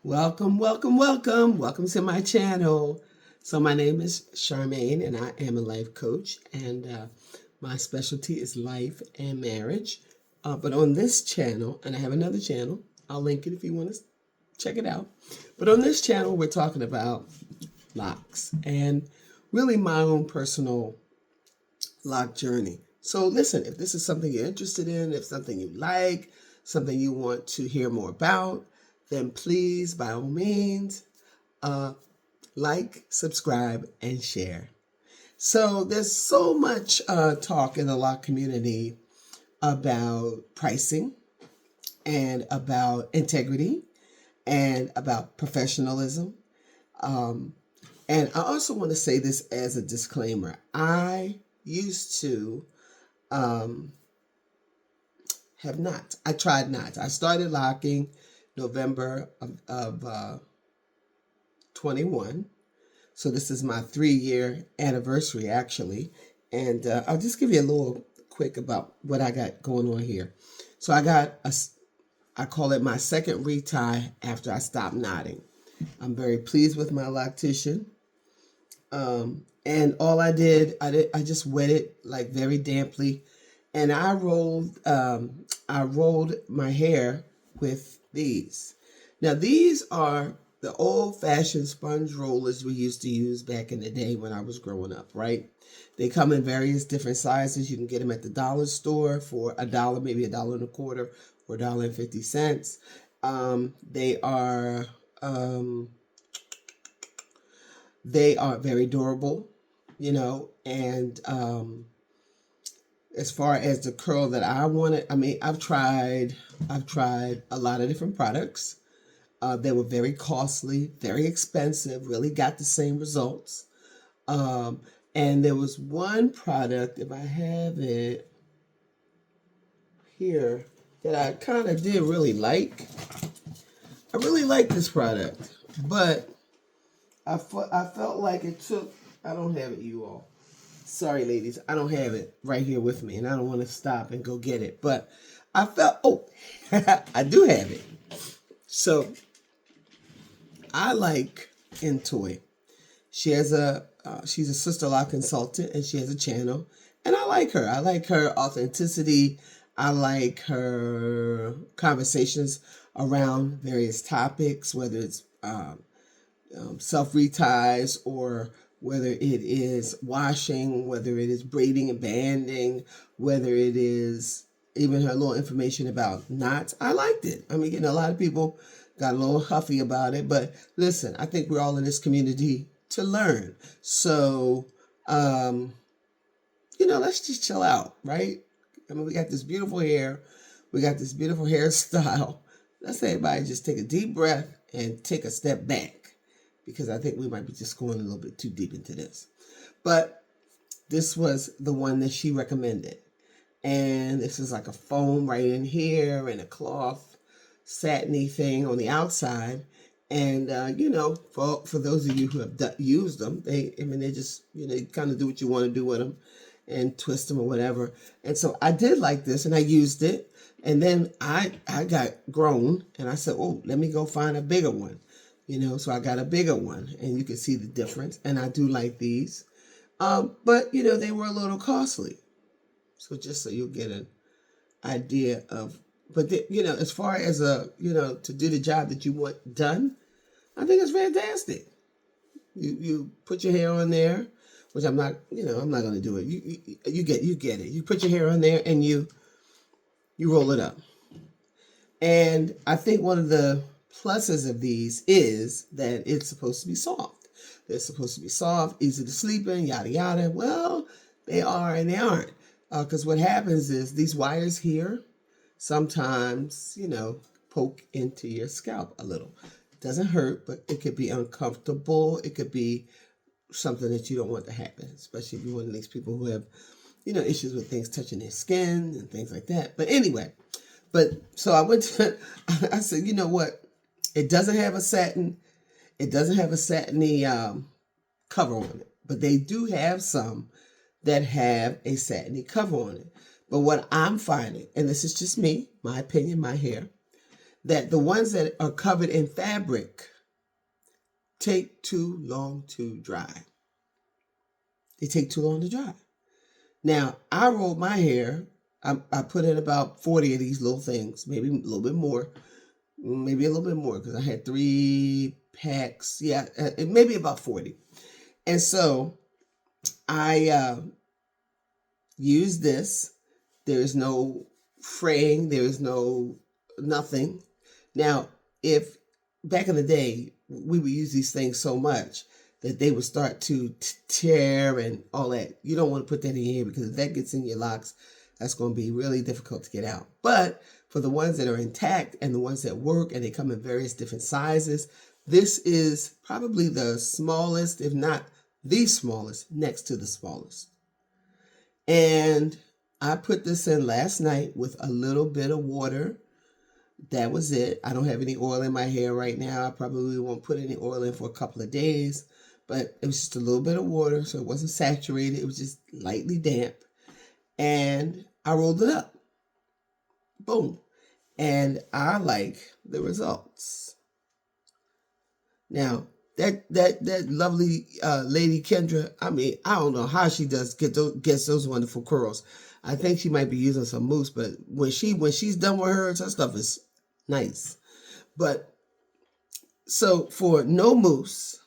Welcome, welcome, welcome. Welcome to my channel. So my name is Charmaine and I am a life coach and my specialty is life and marriage. But on this channel, and I have another channel, I'll link it if you want to check it out. But on this channel, we're talking about locks and really my own personal lock journey. So listen, if this is something you're interested in, if something you like, something you want to hear more about, then please, by all means, like, subscribe, and share. So there's so much talk in the lock community about pricing and about integrity and about professionalism. And I also want to say this as a disclaimer. I used to have not. I tried not. I started locking November of 21. So this is my 3-year anniversary, actually. And I'll just give you a little quick about what I got going on here. So I call it my second retie after I stopped knotting. I'm very pleased with my loctician. And all I just wet it like very damply. And I rolled my hair with these. Now these are the old-fashioned sponge rollers we used to use back in the day when I was growing up, right? They come in various different sizes. You can get them at the dollar store for $1, maybe $1.25, or $1.50. They are very durable, and as far as the curl that I wanted, I've tried a lot of different products. They were very costly, very expensive, really got the same results. And there was one product, if I have it here, that I kind of did really like. I really like this product, but I felt like it took, I don't have it, you all. Sorry, ladies, I don't have it right here with me, and I don't want to stop and go get it. But I felt, I do have it. So I like Intoy. She's a Sisterlock consultant, and she has a channel, and I like her. I like her authenticity. I like her conversations around various topics, whether it's self-reties or whether it is washing, whether it is braiding and banding, whether it is even her little information about knots. I liked it. a lot of people got a little huffy about it, but listen, I think we're all in this community to learn. So, let's just chill out, right? We got this beautiful hair. We got this beautiful hairstyle. Let's everybody just take a deep breath and take a step back, because I think we might be just going a little bit too deep into this. But this was the one that she recommended. And this is like a foam right in here and a cloth satiny thing on the outside. And, for those of you who have used them, they just, you kind of do what you want to do with them and twist them or whatever. And so I did like this and I used it. And then I got grown and I said, let me go find a bigger one. So I got a bigger one, and you can see the difference. And I do like these, but they were a little costly. So just so you'll get an idea of, but as far as to do the job that you want done, I think it's fantastic. You put your hair on there, which I'm not going to do it. You get it. You put your hair on there and you roll it up. And I think one of the pluses of these is that it's supposed to be soft. They're supposed to be soft, easy to sleep in, yada, yada. Well, they are and they aren't. Because what happens is these wires here sometimes, poke into your scalp a little. It doesn't hurt, but it could be uncomfortable. It could be something that you don't want to happen, especially if you're one of these people who have, issues with things touching their skin and things like that. But anyway, so I said, you know what? It doesn't have a satiny cover on it, but they do have some that have a satiny cover on it. But what I'm finding, and this is just me, my opinion, my hair, that the ones that are covered in fabric take too long to dry. They take too long to dry. Now, I rolled my hair. I put in about 40 of these little things, maybe a little bit more, because I had 3 packs. Yeah, maybe about 40. And so I used this. There is no fraying. There is no nothing. Now, if back in the day, we would use these things so much that they would start to tear and all that. You don't want to put that in your hair, because if that gets in your locks, that's going to be really difficult to get out. But for the ones that are intact and the ones that work, and they come in various different sizes, this is probably the smallest, if not the smallest, next to the smallest. And I put this in last night with a little bit of water. That was it. I don't have any oil in my hair right now. I probably won't put any oil in for a couple of days, but it was just a little bit of water, so it wasn't saturated. It was just lightly damp. And I rolled it up. Boom. And I like the results. Now, that lovely lady Kendra, I mean, I don't know how she gets those wonderful curls. I think she might be using some mousse, but when she's done with hers, her stuff is nice. But so for no mousse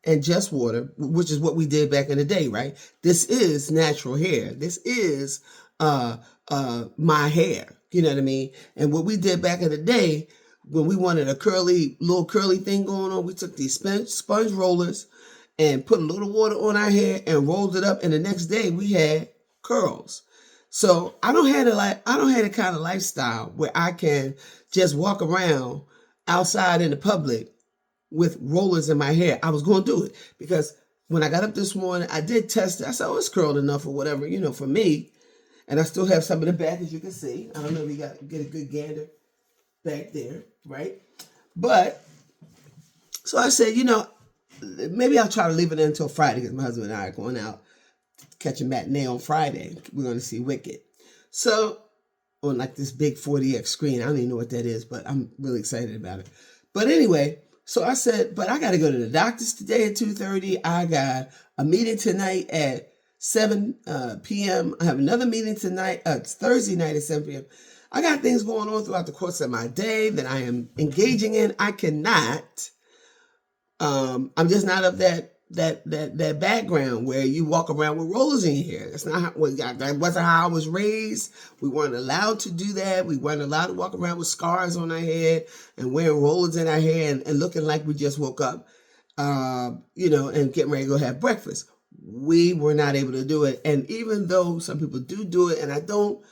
and just water, which is what we did back in the day, right? This is natural hair. This is my hair. You know what I mean? And what we did back in the day, when we wanted a little curly thing going on, we took these sponge rollers and put a little water on our hair and rolled it up, and the next day we had curls. So I don't have the kind of lifestyle where I can just walk around outside in the public with rollers in my hair. I was going to do it because when I got up this morning, I did test it. I said, oh, it's curled enough or whatever, for me. And I still have some in the back, as you can see. I don't know if you get a good gander back there, right? But, so I said, maybe I'll try to leave it until Friday, because my husband and I are going out catch a matinee on Friday. We're going to see Wicked. So, on like this big 40X screen. I don't even know what that is, but I'm really excited about it. But anyway, so I said, but I got to go to the doctor's today at 2:30. I got a meeting tonight at 7 p.m. I have another meeting tonight, Thursday night at 7 p.m. I got things going on throughout the course of my day that I am engaging in. I cannot, I'm just not of that background where you walk around with rollers in your hair. That's not that wasn't how I was raised. We weren't allowed to do that. We weren't allowed to walk around with scars on our head and wearing rollers in our hair and looking like we just woke up, and getting ready to go have breakfast. We were not able to do it. And even though some people do it, and I don't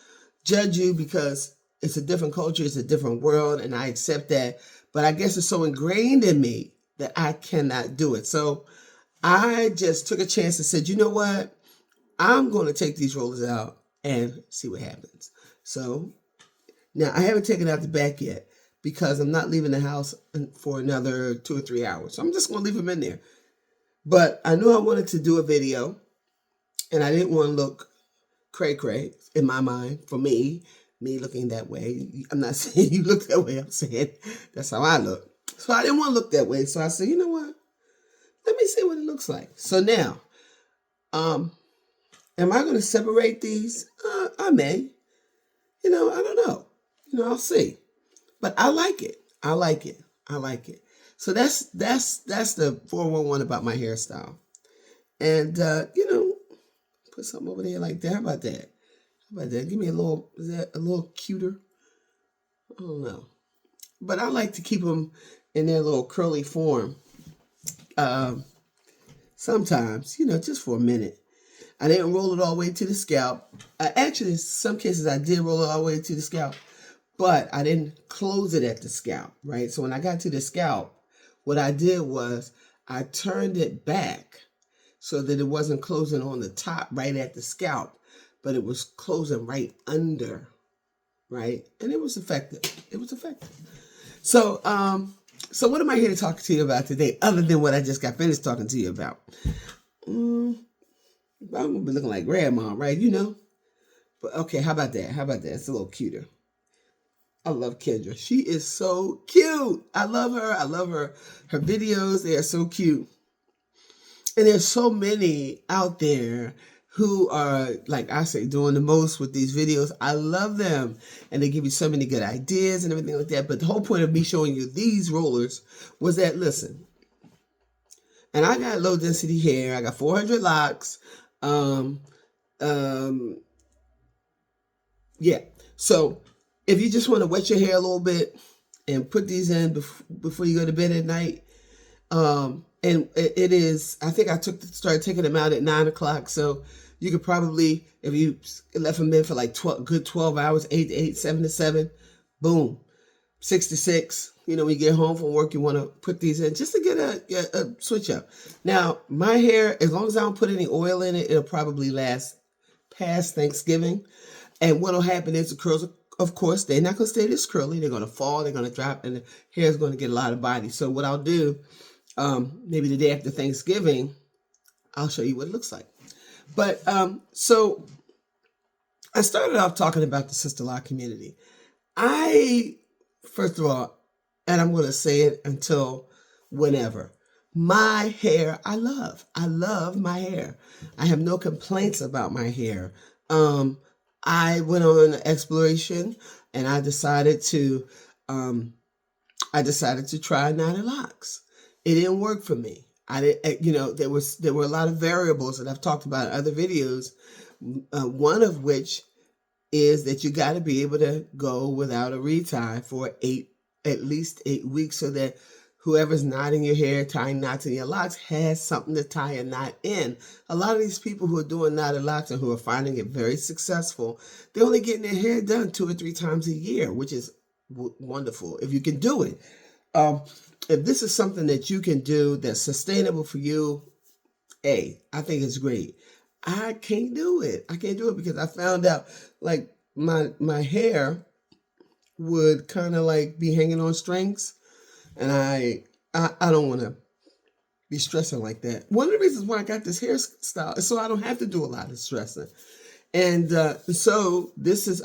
judge you because it's a different culture, it's a different world, and I accept that. But I guess it's so ingrained in me that I cannot do it. So I just took a chance and said, you know what? I'm going to take these rollers out and see what happens. So now I haven't taken out the back yet because I'm not leaving the house for another 2 or 3 hours. So I'm just going to leave them in there. But I knew I wanted to do a video and I didn't want to look cray-cray in my mind for me looking that way. I'm not saying you look that way. I'm saying that's how I look. So I didn't want to look that way. So I said, you know what? Let me see what it looks like. So now, am I going to separate these? I may. I don't know. I'll see. But I like it. I like it. So that's the 411 about my hairstyle. And, put something over there like that. How about that? Give me is that a little cuter? I don't know. But I like to keep them in their little curly form. Sometimes, just for a minute. I didn't roll it all the way to the scalp. Actually, in some cases, I did roll it all the way to the scalp, but I didn't close it at the scalp, right? So when I got to the scalp, what I did was I turned it back so that it wasn't closing on the top right at the scalp, but it was closing right under, right? And it was effective. So, so what am I here to talk to you about today, other than what I just got finished talking to you about? I'm going to be looking like grandma, right? But okay, how about that? It's a little cuter. I love Kendra. She is so cute. I love her. I love her. Her videos, they are so cute. And there's so many out there who are, like I say, doing the most with these videos. I love them. And they give you so many good ideas and everything like that. But the whole point of me showing you these rollers was that, listen, and I got low density hair. I got 400 locks. Yeah. So if you just want to wet your hair a little bit and put these in before you go to bed at night, and it is, I think I started taking them out at 9 o'clock. So you could probably, if you left them in for like 12 hours, 8 to 8, 7 to 7, boom, 6 to 6. When you get home from work, you want to put these in just to get a switch up. Now, my hair, as long as I don't put any oil in it, it'll probably last past Thanksgiving. And what'll happen is the curls, of course, they're not going to stay this curly. They're going to fall, they're going to drop, and the hair is going to get a lot of body. So what I'll do, maybe the day after Thanksgiving, I'll show you what it looks like. But so I started off talking about the Sisterlock community. First of all, and I'm going to say it until whenever, my hair, I love my hair. I have no complaints about my hair. I went on an exploration and I decided to try knotted locks. It didn't work for me. I didn't, there were a lot of variables that I've talked about in other videos. One of which is that you got to be able to go without a retie for at least 8 weeks, so that whoever's knotting your hair, tying knots in your locks, has something to tie a knot in. A lot of these people who are doing knotted locks and who are finding it very successful, they're only getting their hair done 2 or 3 times a year, which is wonderful if you can do it. If this is something that you can do that's sustainable for you, I think it's great. I can't do it. Because I found out, like, my hair would kind of like be hanging on strings, and I don't want to be stressing like that. One of the reasons why I got this hairstyle is so I don't have to do a lot of stressing. And so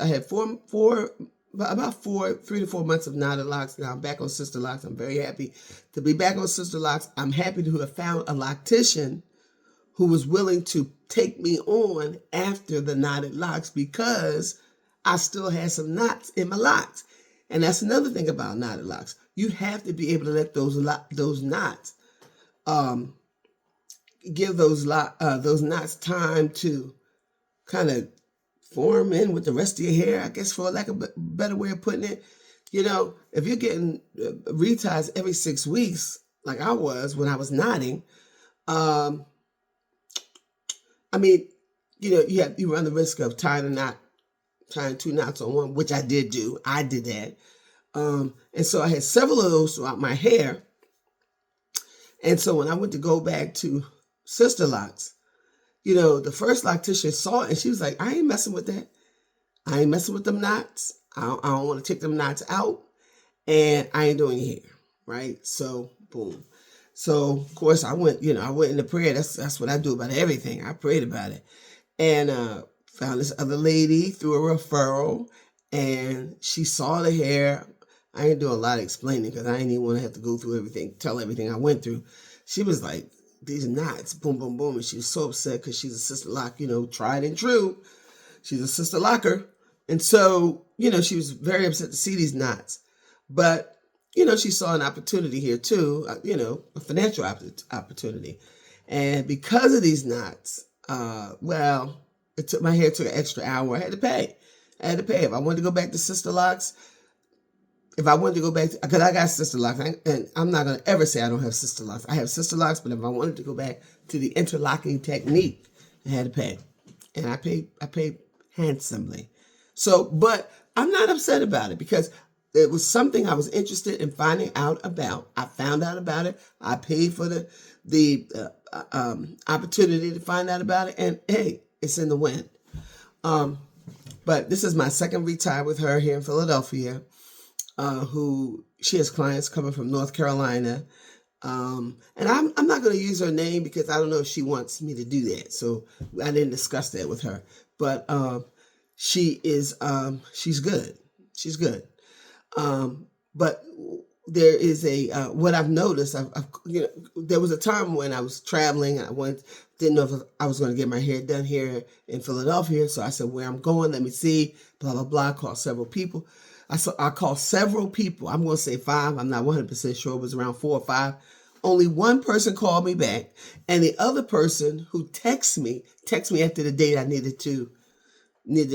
I had 3 to 4 months of knotted locks. Now I'm back on Sisterlocks. I'm very happy to be back on Sisterlocks. I'm happy to have found a loctician who was willing to take me on after the knotted locks, because I still had some knots in my locks. And that's another thing about knotted locks. You have to be able to let those knots, give those knots time to kind of form in with the rest of your hair, I guess, for lack of a better way of putting it. If you're getting reties every 6 weeks, like I was when I was knotting, you run the risk of tying 2 knots on one, which I did do. I did that. And so I had several of those throughout my hair. And so when I went to go back to Sisterlocks, the first loctician saw it and she was like, I ain't messing with that. I ain't messing with them knots. I don't want to take them knots out, and I ain't doing your hair. Right? So boom. So of course I went into prayer. That's what I do about everything. I prayed about it. And found this other lady through a referral, and she saw the hair. I ain't doing a lot of explaining because I ain't even want to have to go through tell everything I went through. She was like, these knots, boom, boom, boom. And she was so upset because she's a Sisterlock, tried and true. She's a Sisterlocker. And so, she was very upset to see these knots. But, she saw an opportunity here too, a financial opportunity. And because of these knots, my hair took an extra hour. I had to pay. If I wanted to go back to Sisterlocks, because I got Sisterlocks, and I'm not going to ever say I don't have Sisterlocks. I have Sisterlocks, but if I wanted to go back to the interlocking technique, I had to pay. And I paid handsomely. So, but I'm not upset about it, because it was something I was interested in finding out about. I found out about it. I paid for the opportunity to find out about it, and hey, it's in the wind. But this is my second retie with her here in Philadelphia. Who she has clients coming from North Carolina. And I'm not going to use her name because I don't know if she wants me to do that. So I didn't discuss that with her. But she's good. She's good. But there is a what I've noticed. There was a time when I was traveling. Didn't know if I was going to get my hair done here in Philadelphia. So I said, where I'm going, let me see. Blah blah blah. I called several people. I called several people. I'm going to say 5. I'm not 100% sure. It was around 4 or 5. Only one person called me back, and the other person who texted me after the date I needed to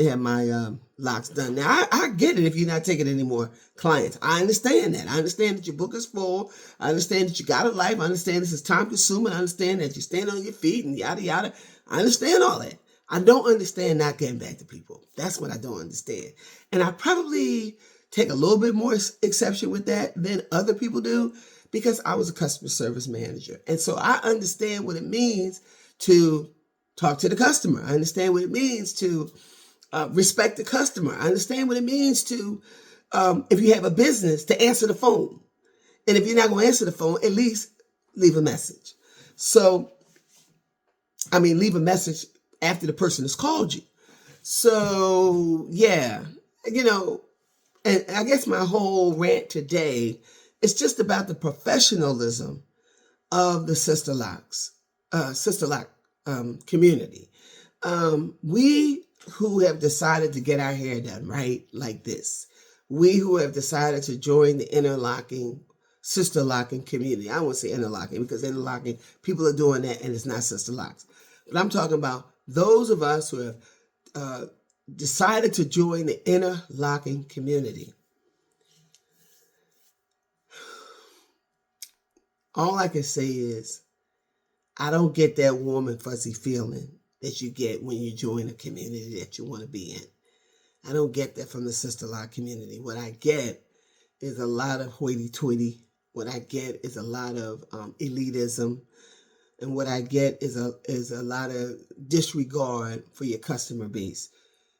have my locks done. Now, I get it if you're not taking any more clients. I understand that. I understand that your book is full. I understand that you got a life. I understand this is time consuming. I understand that you stand on your feet and yada, yada. I understand all that. I don't understand not getting back to people. That's what I don't understand. And I probably take a little bit more exception with that than other people do because I was a customer service manager. And so I understand what it means to talk to the customer. I understand what it means to respect the customer. I understand what it means to, if you have a business, to answer the phone. And if you're not going to answer the phone, at least leave a message. So, leave a message after the person has called you. So, yeah, and I guess my whole rant today is just about the professionalism of the Sisterlocks community. We who have decided to get our hair done right like this, we who have decided to join the interlocking, sister-locking community. I don't want to say interlocking because interlocking, people are doing that and it's not Sisterlocks. But I'm talking about those of us who have decided to join the interlocking community. All I can say is I don't get that warm and fuzzy feeling that you get when you join a community that you want to be in. I don't get that from the Sisterlock community. What I get is a lot of hoity-toity. What I get is a lot of elitism. And what I get is a lot of disregard for your customer base.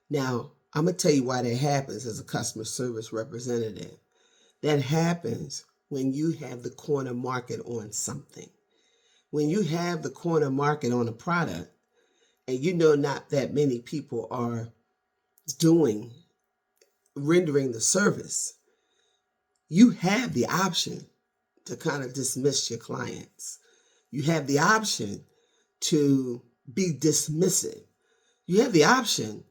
Now, I'm going to tell you why that happens as a customer service representative. That happens when you have the corner market on something. When you have the corner market on a product, and not that many people are rendering the service, you have the option to kind of dismiss your clients. You have the option to be dismissive. You have the option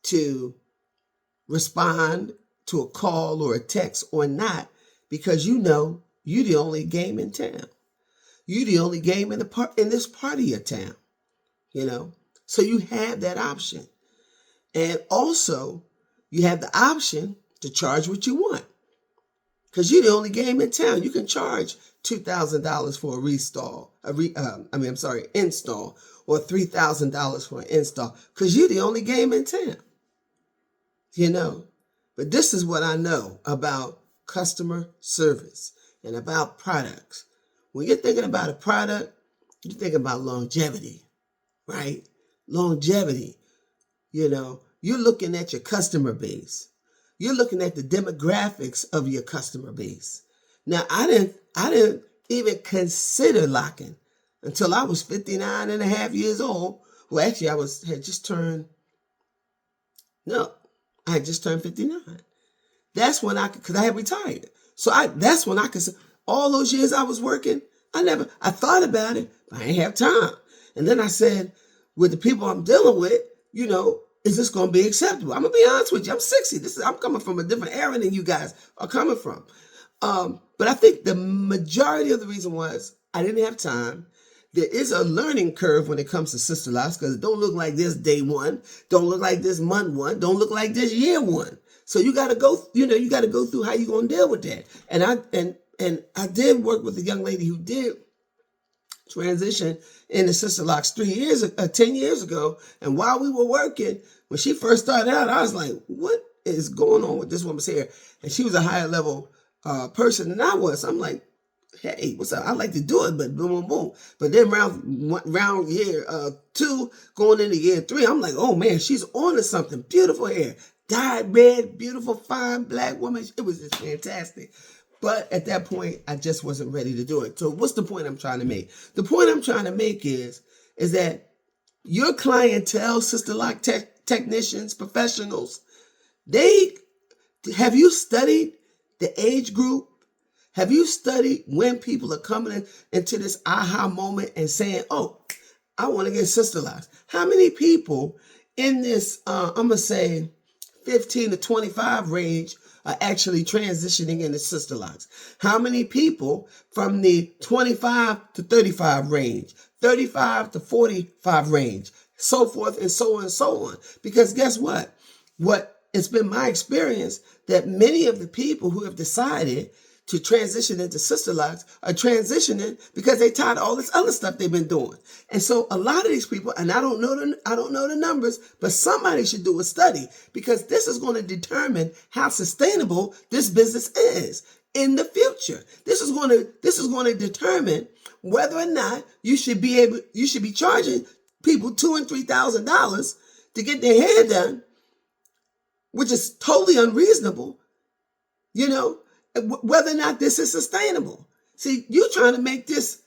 to respond to a call or a text or not because you're the only game in town. You're the only game in this part of your town, So you have that option. And also, you have the option to charge what you want. Because you're the only game in town. You can charge $2,000 for install, or $3,000 for an install. Because you're the only game in town. But this is what I know about customer service and about products. When you're thinking about a product, you're thinking about longevity, right? Longevity. You're looking at your customer base. You're looking at the demographics of your customer base. Now, I didn't even consider locking until I was 59 and a half years old. Well, actually, I had just turned 59. That's when because I had retired. So that's when I could, all those years I was working, I thought about it, but I didn't have time. And then I said, with the people I'm dealing with, is this going to be acceptable? I'm going to be honest with you. I'm 60. I'm coming from a different era than you guys are coming from. But I think the majority of the reason was I didn't have time. There is a learning curve when it comes to Sisterlocks because it don't look like this day one, don't look like this month one, don't look like this year one. So you got to go through how you're going to deal with that. And I did work with a young lady who did transition into Sisterlocks 10 years ago. And while we were working, when she first started out, I was like, what is going on with this woman's hair? And she was a higher level person than I was. I'm like, hey, what's up? I like to do it, but boom, boom, boom. But then round year 2, going into year 3, I'm like, oh man, she's on to something. Beautiful hair, dyed red, beautiful, fine black woman. It was just fantastic. But at that point, I just wasn't ready to do it. So what's the point I'm trying to make? The point I'm trying to make is that your clientele, Sisterlock technicians, professionals, have you studied the age group? Have you studied when people are coming into this aha moment and saying, oh, I want to get Sisterlocks? How many people in this, I'm going to say 15 to 25 range are actually transitioning into Sisterlocks? How many people from the 25 to 35 range, 35 to 45 range, so forth and so on and so on? Because guess what? It's been my experience that many of the people who have decided to transition into Sisterlocks are transitioning because they tired of all this other stuff they've been doing. And so a lot of these people, and I don't know the numbers, but somebody should do a study, because this is going to determine how sustainable this business is in the future. This is going to determine whether or not you should be charging people $2,000 and $3,000 to get their hair done, which is totally unreasonable, whether or not this is sustainable. See, you're trying to make this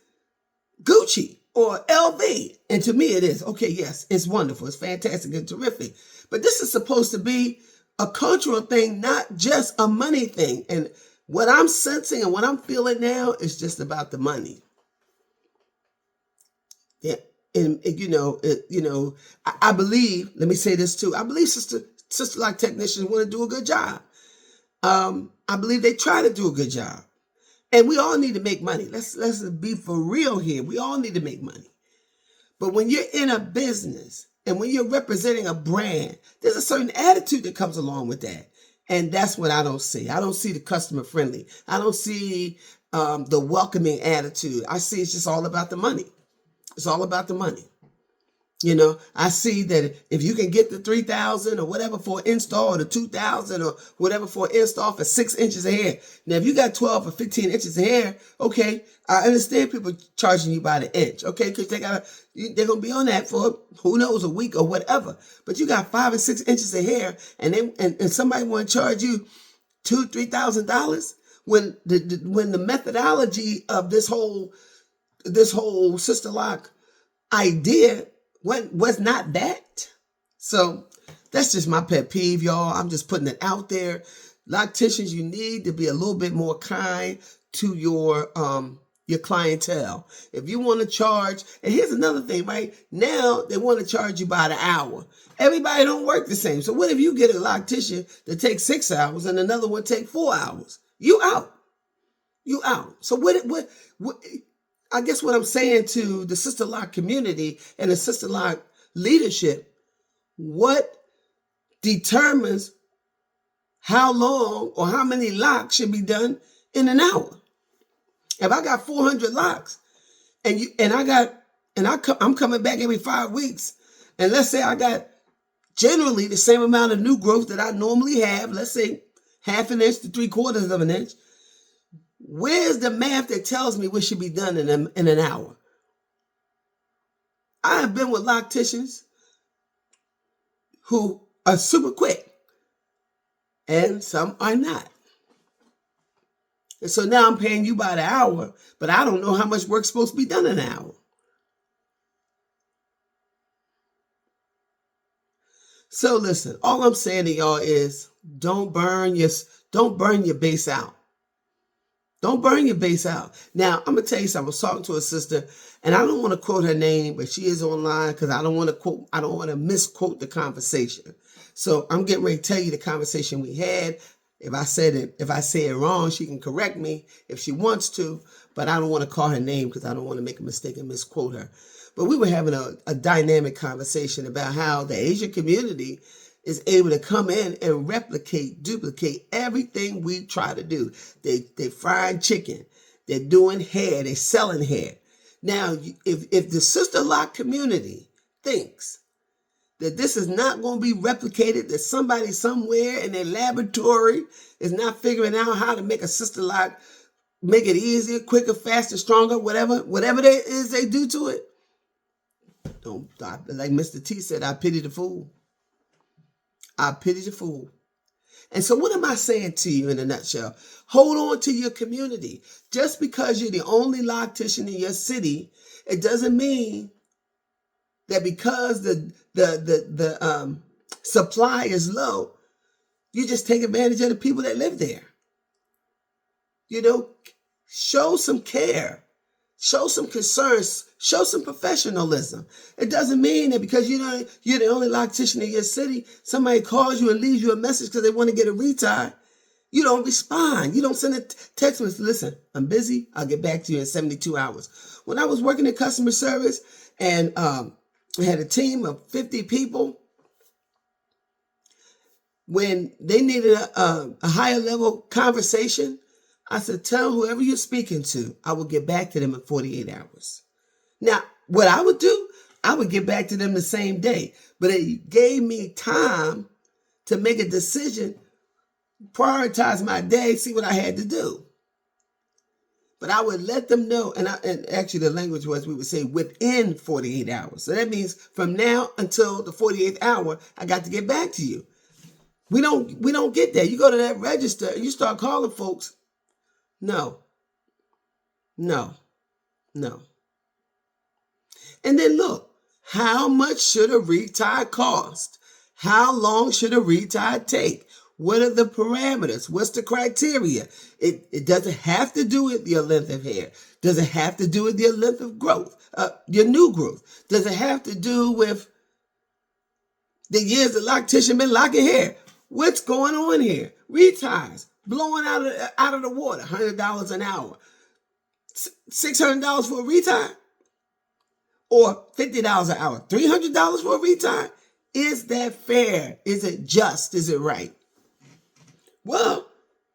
Gucci or LV. And to me, it is. Okay, yes, it's wonderful. It's fantastic and terrific. But this is supposed to be a cultural thing, not just a money thing. And what I'm sensing and what I'm feeling now is just about the money. Yeah. And I believe, let me say this too, I believe Sisterlock technicians want to do a good job. I believe they try to do a good job. And we all need to make money. Let's be for real here. We all need to make money. But when you're in a business and when you're representing a brand, there's a certain attitude that comes along with that. And that's what I don't see. I don't see the customer friendly. I don't see the welcoming attitude. I see it's just all about the money. It's all about the money. I see that if you can get the $3,000 or whatever for an install, or the $2,000 or whatever for an install for 6 inches of hair. Now, if you got 12 or 15 inches of hair, okay, I understand people charging you by the inch, okay, because they're gonna be on that for who knows, a week or whatever. But you got 5 or 6 inches of hair, and somebody want to charge you $2,000-$3,000 when the methodology of this whole Sisterlock idea was not that. So that's just my pet peeve, y'all. I'm just putting it out there. Locticians, you need to be a little bit more kind to your clientele. If you want to charge, and here's another thing, right? Now they want to charge you by the hour. Everybody don't work the same. So what if you get a loctician that takes 6 hours and another one take 4 hours? You out. So what I guess what I'm saying to the Sisterlock community and the Sisterlock leadership, what determines how long or how many locks should be done in an hour? If I got 400 locks I'm coming back every 5 weeks, and let's say I got generally the same amount of new growth that I normally have, let's say 1/2 inch to 3/4 of an inch, where's the math that tells me what should be done in an hour? I have been with locticians who are super quick, and some are not. And so now I'm paying you by the hour, but I don't know how much work's supposed to be done in an hour. So listen, all I'm saying to y'all is don't burn your base out. Don't burn your base out. Now, I'm going to tell you something. I was talking to a sister, and I don't want to quote her name, but she is online because I don't want to misquote the conversation. So I'm getting ready to tell you the conversation we had. If I say it wrong, she can correct me if she wants to, but I don't want to call her name because I don't want to make a mistake and misquote her. But we were having a dynamic conversation about how the Asian community is able to come in and duplicate everything we try to do. They frying chicken. They're doing hair. They're selling hair. Now, if the Sisterlock community thinks that this is not going to be replicated, that somebody somewhere in their laboratory is not figuring out how to make a Sisterlock, make it easier, quicker, faster, stronger, whatever it is they do to it, don't, like Mr. T said, I pity the fool. I pity the fool. And so what am I saying to you in a nutshell? Hold on to your community. Just because you're the only loctician in your city, it doesn't mean that because the supply is low, you just take advantage of the people that live there. You know, show some care, show some concerns, show some professionalism. It doesn't mean that because you're the only loctician in your city, somebody calls you and leaves you a message because they want to get a retire. You don't respond. You don't send a text message. Listen, I'm busy. I'll get back to you in 72 hours. When I was working in customer service and I had a team of 50 people, when they needed a higher level conversation, I said, tell whoever you're speaking to, I will get back to them in 48 hours. Now, what I would do, I would get back to them the same day. But it gave me time to make a decision, prioritize my day, see what I had to do. But I would let them know, and actually the language was we would say within 48 hours. So that means from now until the 48th hour, I got to get back to you. We don't get that. You go to that register and you start calling folks. No. And then look, how much should a retire cost? How long should a retire take? What are the parameters? What's the criteria? It doesn't have to do with your length of hair. Does it have to do with your length of growth, your new growth? Does it have to do with the years the loctician been locking hair? What's going on here? Retires, blowing out of the water, $100 an hour. $600 for a retire? Or $50 an hour, $300 for a retire? Is that fair? Is it just? Is it right? Well,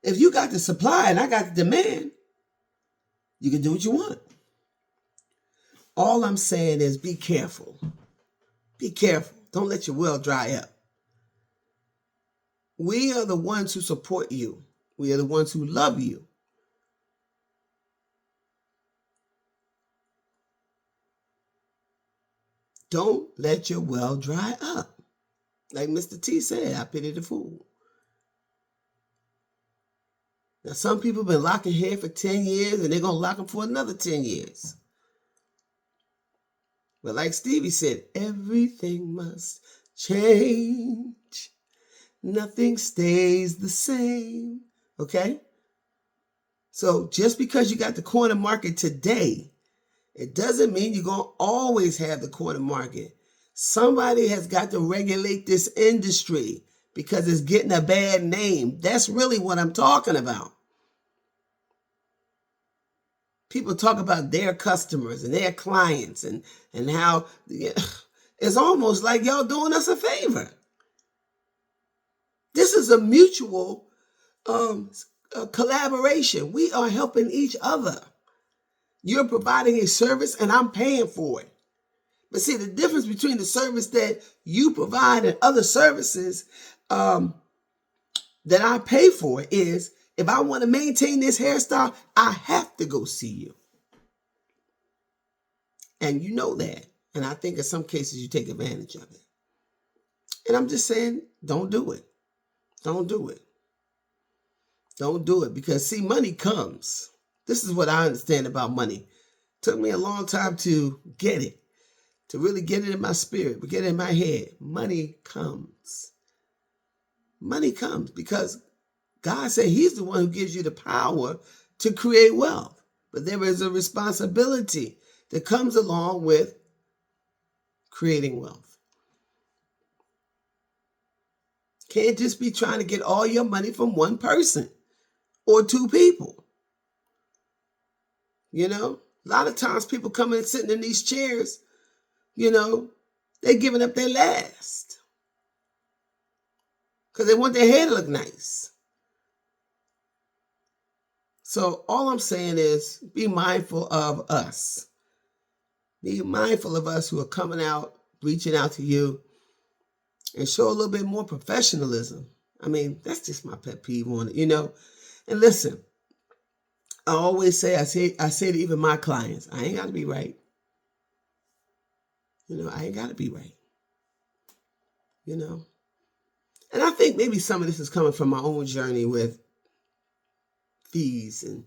if you got the supply and I got the demand, you can do what you want. All I'm saying is be careful. Be careful. Don't let your well dry up. We are the ones who support you. We are the ones who love you. Don't let your well dry up. Like Mr. T said, I pity the fool. Now, some people have been locking hair for 10 years and they're going to lock them for another 10 years. But like Stevie said, everything must change. Nothing stays the same. Okay? So just because you got the corner market today, it doesn't mean you're going to always have the corner market. Somebody has got to regulate this industry because it's getting a bad name. That's really what I'm talking about. People talk about their customers and their clients and how it's almost like y'all doing us a favor. This is a mutual collaboration. We are helping each other. You're providing a service and I'm paying for it. But see, the difference between the service that you provide and other services that I pay for is if I want to maintain this hairstyle, I have to go see you. And you know that. And I think in some cases you take advantage of it. And I'm just saying, don't do it. Don't do it. Don't do it because, see, money comes. This is what I understand about money. It took me a long time to get it, to really get it in my spirit, but get it in my head. Money comes. Money comes because God said he's the one who gives you the power to create wealth. But there is a responsibility that comes along with creating wealth. Can't just be trying to get all your money from one person or two people. You know, a lot of times people come in sitting in these chairs, you know, they're giving up their last because they want their hair to look nice. So all I'm saying is be mindful of us. Be mindful of us who are coming out, reaching out to you, and show a little bit more professionalism. I mean, that's just my pet peeve on it, you know. And listen, I always say, I say to even my clients, I ain't got to be right. You know, I ain't got to be right. You know. And I think maybe some of this is coming from my own journey with fees and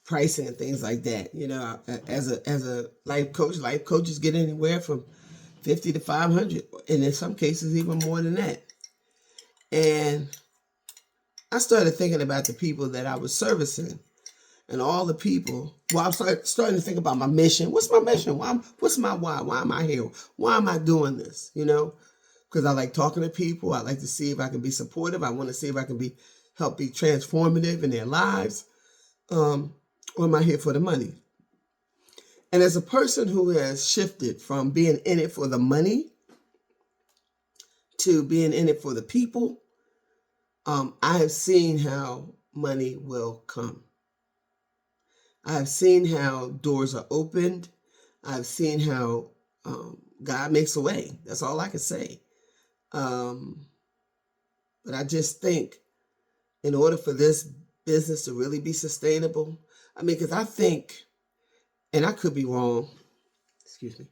pricing and things like that. You know, as a life coaches get anywhere from $50 to $500, and in some cases even more than that. And I started thinking about the people that I was servicing, and all the people. Well, I'm starting to think about my mission. What's my mission? What's my why? Why am I here? Why am I doing this? Because I like talking to people. I like to see if I can be supportive. I want to see if I can help be transformative in their lives. Or am I here for the money? And as a person who has shifted from being in it for the money to being in it for the people, I have seen how money will come. I have seen how doors are opened. I've seen how God makes a way. That's all I can say. But I just think in order for this business to really be sustainable, because I think, and I could be wrong, excuse me.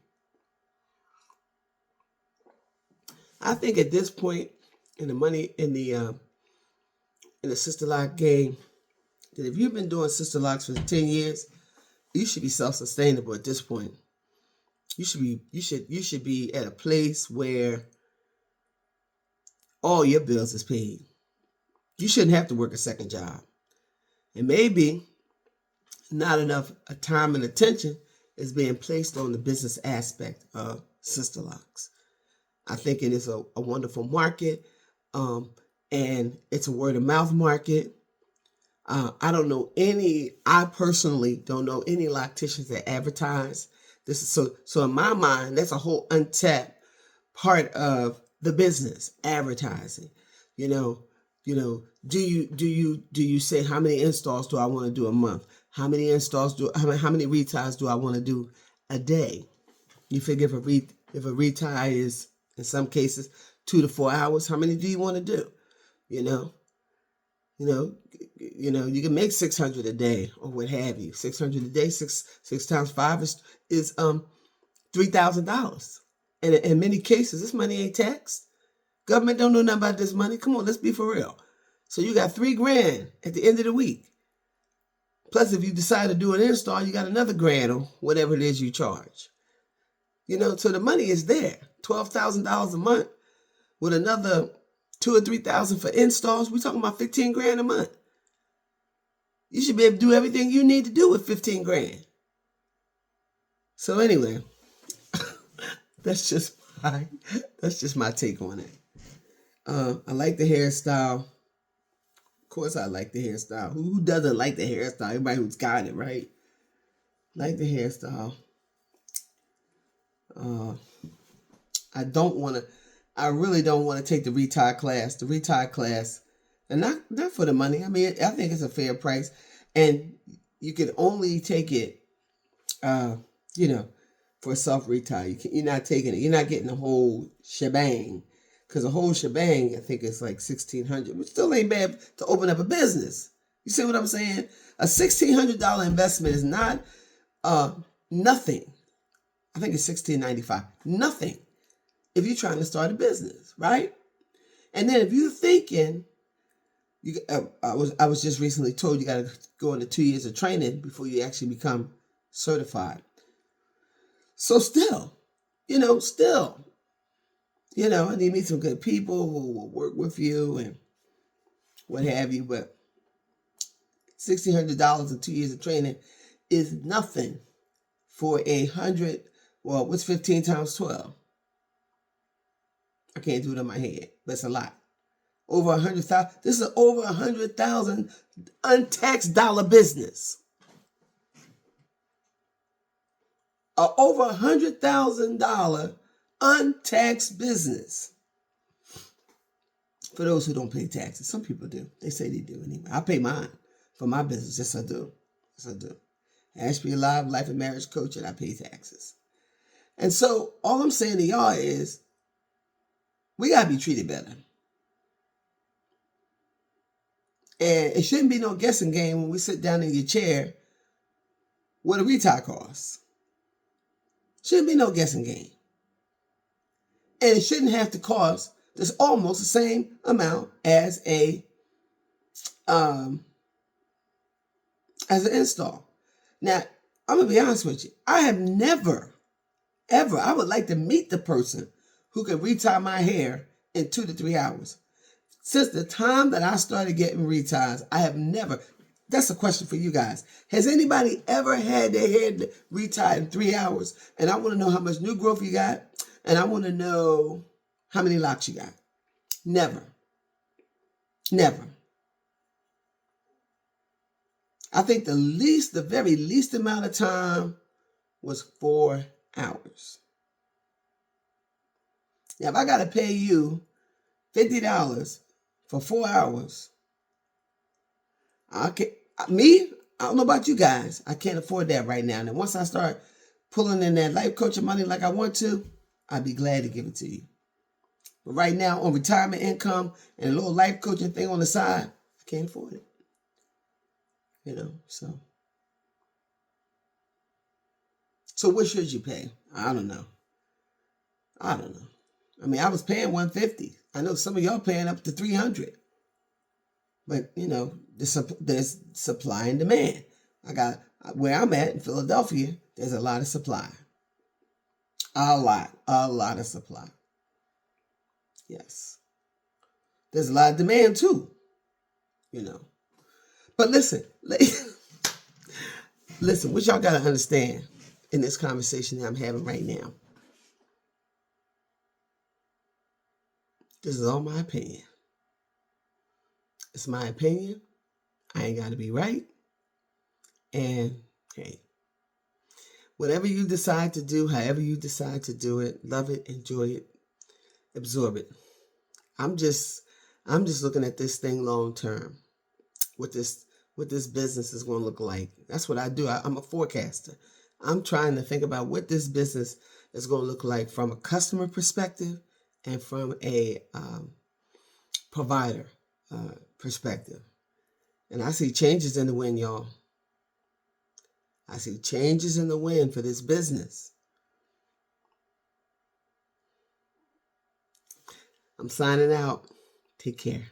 I think at this point in the Sisterlock game, that if you've been doing Sisterlocks for 10 years, you should be self-sustainable at this point. You should be at a place where all your bills is paid. You shouldn't have to work a second job. And maybe not enough time and attention is being placed on the business aspect of Sisterlocks. I think it is a wonderful market, and it's a word of mouth market. I personally don't know any locticians that advertise. This is so in my mind, that's a whole untapped part of the business, advertising. Do you say how many installs do I want to do a month? How many reties do I want to do a day? You figure if a retie is in some cases 2 to 4 hours, how many do you want to do? You can make 600 a day or what have you. 600 a day, six times 5 is $3,000. And in many cases, this money ain't taxed. Government don't know nothing about this money. Come on, let's be for real. So you got $3,000 at the end of the week. Plus, if you decide to do an install, you got another $1,000 or whatever it is you charge. So the money is there. $12,000 a month with another $2,000 or $3,000 for installs. We're talking about $15,000 a month. You should be able to do everything you need to do with $15,000. So anyway, that's just my take on it. I like the hairstyle. Of course, I like the hairstyle. Who doesn't like the hairstyle? Everybody who's got it, right? Like the hairstyle. I really don't want to take the retire class. The retire class, and not for the money. I think it's a fair price, and you can only take it, for a self-retire. You're not taking it. You're not getting the whole shebang, because the whole shebang, I think it's like $1,600, which still ain't bad to open up a business. You see what I'm saying? A $1,600 investment is not nothing. I think it's $1,695. Nothing if you're trying to start a business, right? And then if you're thinking, I was just recently told you got to go into 2 years of training before you actually become certified. So still, and you meet some good people who will work with you and what have you, but $1,600 in 2 years of training is nothing for 100. Well, what's 15 times 12? I can't do it in my head, but it's a lot. Over 100,000. This is over 100,000 untaxed dollar business. Over $100,000 untaxed business. For those who don't pay taxes, some people do. They say they do anyway. I pay mine for my business. Yes, I do. Yes, I do. Ashby Alive, life and marriage coach, and I pay taxes. And so all I'm saying to y'all is we got to be treated better. And it shouldn't be no guessing game when we sit down in your chair what a retire costs. Shouldn't be no guessing game. And it shouldn't have to cost just almost the same amount as an install. Now, I'm going to be honest with you. I have never, ever, I would like to meet the person who can retie my hair in 2 to 3 hours. Since the time that I started getting retires, I have never, that's a question for you guys. Has anybody ever had their hair retied in 3 hours? And I want to know how much new growth you got. And I want to know how many locks you got. Never. Never. I think the very least amount of time was 4 hours. Now, if I got to pay you $50 for 4 hours, I don't know about you guys. I can't afford that right now. And once I start pulling in that life coaching money like I want to, I'd be glad to give it to you. But right now, on retirement income and a little life coaching thing on the side, I can't afford it. So what should you pay? I don't know. I mean, I was paying $150. I know some of y'all paying up to $300. But, there's supply and demand. Where I'm at in Philadelphia, there's a lot of supply. A lot of supply. Yes. There's a lot of demand too, But listen, what y'all got to understand in this conversation that I'm having right now. This is all my opinion. It's my opinion. I ain't got to be right. And hey, whatever you decide to do, however you decide to do it, love it, enjoy it, absorb it. I'm just looking at this thing long term. What this business is going to look like. That's what I do. I'm a forecaster. I'm trying to think about what this business is going to look like from a customer perspective and from a provider perspective. And I see changes in the wind, y'all. I see changes in the wind for this business. I'm signing out. Take care.